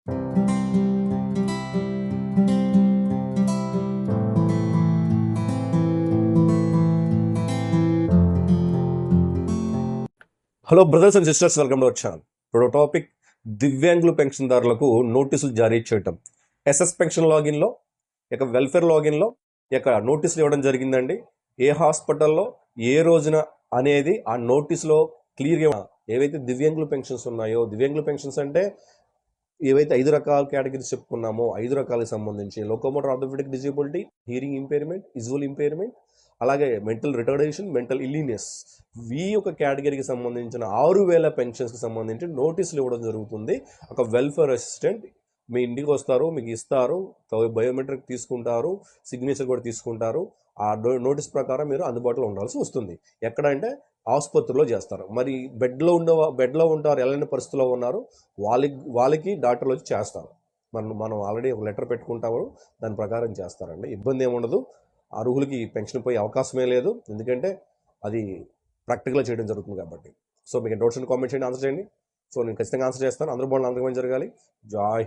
Hello brothers and sisters, welcome to our channel. ఇప్పుడు topic దివ్యాంగుల పెన్షన్దారులకు నోటీసులు జారీ చేయటం. ఎస్ఎస్ పెన్షన్ లాగిన్లో ఇక వెల్ఫేర్ లాగిన్లో ఇక నోటీసులు ఇవ్వడం జరిగిందండి. ఏ హాస్పిటల్లో ఏ రోజున అనేది ఆ నోటీసులో క్లియర్గా ఏవైతే దివ్యాంగుల పెన్షన్స్ ఉన్నాయో, దివ్యాంగుల పెన్షన్స్ అంటే ఏవైతే 5 రకాల కేటగిరీస్ చెప్పుకున్నామో 5 రకాలకు సంబంధించి locomotor orthopaedic disability, hearing impairment, visual impairment, అలాగే మెంటల్ రిటార్డేషన్, మెంటల్ ఇల్లీనెస్, ఈ యొక్క కేటగిరీకి సంబంధించిన 6,000 పెన్షన్స్కి సంబంధించి నోటీసులు ఇవ్వడం జరుగుతుంది. ఒక వెల్ఫేర్ అసిస్టెంట్ మీ ఇంటికి వస్తారు, మీకు ఇస్తారు, బయోమెట్రిక్ తీసుకుంటారు, సిగ్నేచర్ కూడా తీసుకుంటారు. ఆ నోటీస్ ప్రకారం మీరు అందుబాటులో ఉండాల్సి వస్తుంది. ఎక్కడ అంటే ఆసుపత్రిలో చేస్తారు. మరి బెడ్లో ఉంటారు, ఎలాంటి పరిస్థితుల్లో ఉన్నారు, వాళ్ళకి డాక్టర్లు వచ్చి చేస్తారు. మనం ఆల్రెడీ ఒక లెటర్ పెట్టుకుంటాము, దాని ప్రకారం చేస్తారండి. ఇబ్బంది ఏముండదు. అర్హులకి పెన్షన్ పోయే అవకాశమే లేదు, ఎందుకంటే అది ప్రాక్టికల్గా చేయడం జరుగుతుంది కాబట్టి. సో మీకు డౌట్స్ కామెంట్ చేయండి, ఆన్సర్ చేయండి. సో నేను ఖచ్చితంగా ఆన్సర్ చేస్తాను. అందరూ బాగుండాలి, అందరికీ మంచి జరగాలి. జై హింద్.